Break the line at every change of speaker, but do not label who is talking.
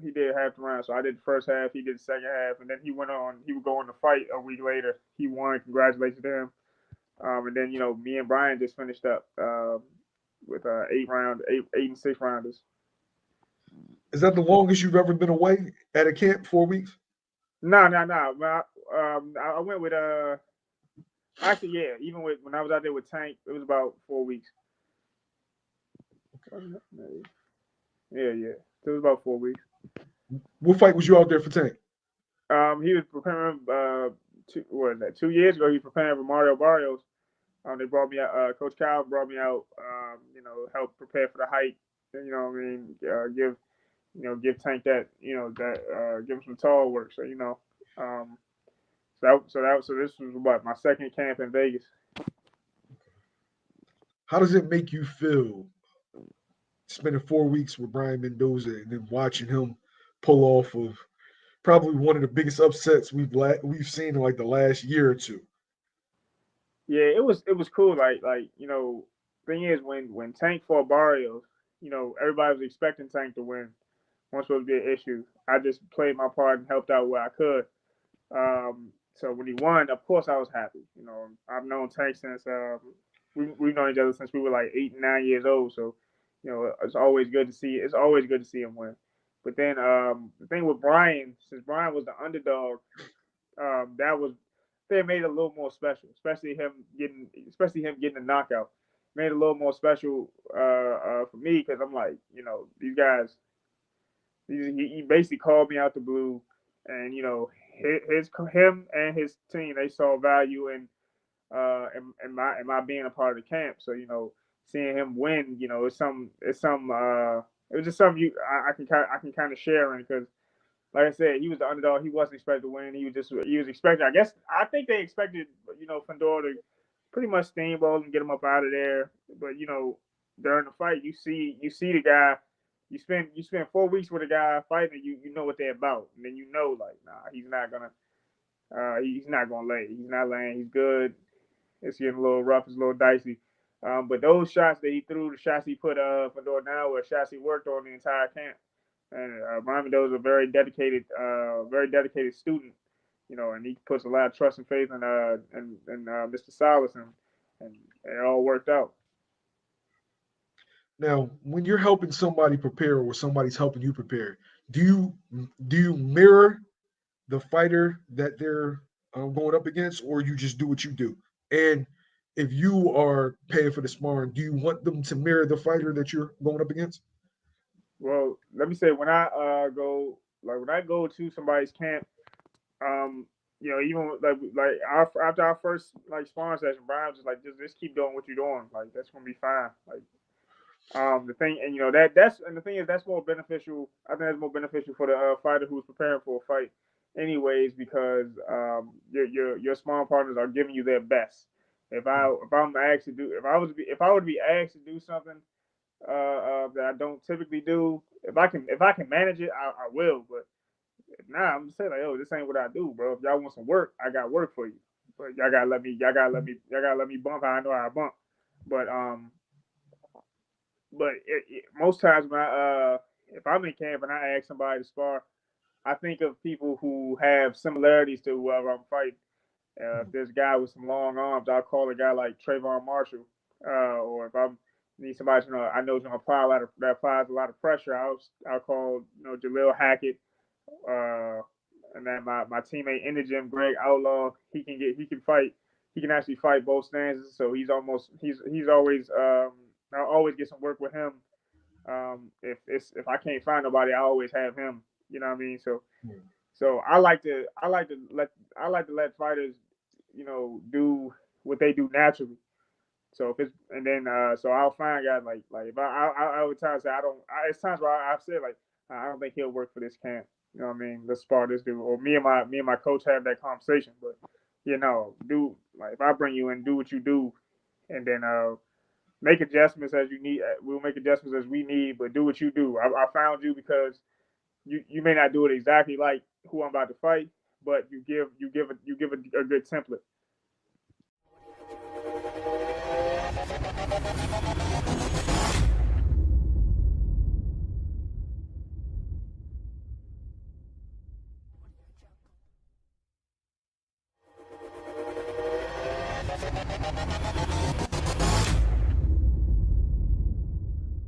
he did half the round. So I did the first half, he did the second half, and then he went on. He would go on to fight a week later. He won. Congratulations to him. And then me and Brian just finished up with 8 and 6 rounders.
Is that the longest you've ever been away at a camp? 4 weeks?
No, no, no. I went with actually, yeah. Even when I was out there with Tank, it was about 4 weeks. Yeah, yeah. So it was about 4 weeks.
What fight was you out there for Tank?
He was preparing. What was that? 2 years ago, he was preparing for Mario Barrios. They brought me out. Coach Kyle brought me out. Help prepare for the hike. You know what I mean? Give Tank that. Give him some tall work. So Um, so this was what my second camp in Vegas.
How does it make you feel spending 4 weeks with Brian Mendoza and then watching him pull off of probably one of the biggest upsets we've seen in like the last year or two?
Yeah, it was cool. Thing is when Tank fought Barrios, everybody was expecting Tank to win. Wasn't supposed to be an issue. I just played my part and helped out where I could. So when he won, of course I was happy. I've known Tank since we've known each other since we were like 8 and 9 years old. So it's always good to see. It's always good to see him win. But then the thing with Brian, since Brian was the underdog, that was they made it a little more special, especially him getting a knockout. Made it a little more special for me because I'm like, these guys. He basically called me out the blue, and him and his team they saw value in my being a part of the camp. So seeing him win, it was just something I can kind of share in because like I said, he was the underdog. He wasn't expected to win. He was expected. I think they expected Fundora to pretty much steamroll and get him up out of there. But during the fight, you see the guy. You spend 4 weeks with a guy fighting. You know what they're about, and then like nah, he's not gonna lay. He's not laying. He's good. It's getting a little rough. It's a little dicey. But those shots that he threw, the shots he put Fundora down, were shots he worked on the entire camp. And Brian Mendoza is a very dedicated student, and he puts a lot of trust and faith in Mr. Salas, and it all worked out.
Now, when you're helping somebody prepare or somebody's helping you prepare, do you mirror the fighter that they're going up against, or you just do what you do? And if you are paying for the sparring, do you want them to mirror the fighter that you're going up against?
Well, let me say when I go to somebody's camp, um, even after our first sparring session, Brian was just like, just keep doing what you're doing, like that's gonna be fine, like. The thing, and the thing is that's more beneficial. I think that's more beneficial for the fighter who's preparing for a fight, anyways, because your sparring partners are giving you their best. If I were to be asked to do something that I don't typically do, if I can manage it, I will. But if not, I'm just saying like, this ain't what I do, bro. If y'all want some work, I got work for you. But y'all gotta let me bump how I know how I bump. But most times when if I'm in camp and I ask somebody to spar, I think of people who have similarities to whoever I'm fighting. If there's a guy with some long arms, I'll call a guy like Trayvon Marshall. Or if I need somebody, I know is going to apply that applies a lot of pressure. I'll call Jaleel Hackett. Uh, and then my teammate in the gym, Greg Outlaw, he can fight. He can actually fight both stances. So he's always I always get some work with him. If I can't find nobody, I always have him. You know what I mean? So I like to let fighters, do what they do naturally. So if it's and then so I'll find guys like if I would times say I don't. It's times where I've said like I don't think he'll work for this camp. You know what I mean? Let's spar this dude. Or me and my coach have that conversation. But do like if I bring you in, do what you do, and then make adjustments as you need. We'll make adjustments as we need, but do what you do. I found you because you may not do it exactly like who I'm about to fight, but you give a good template.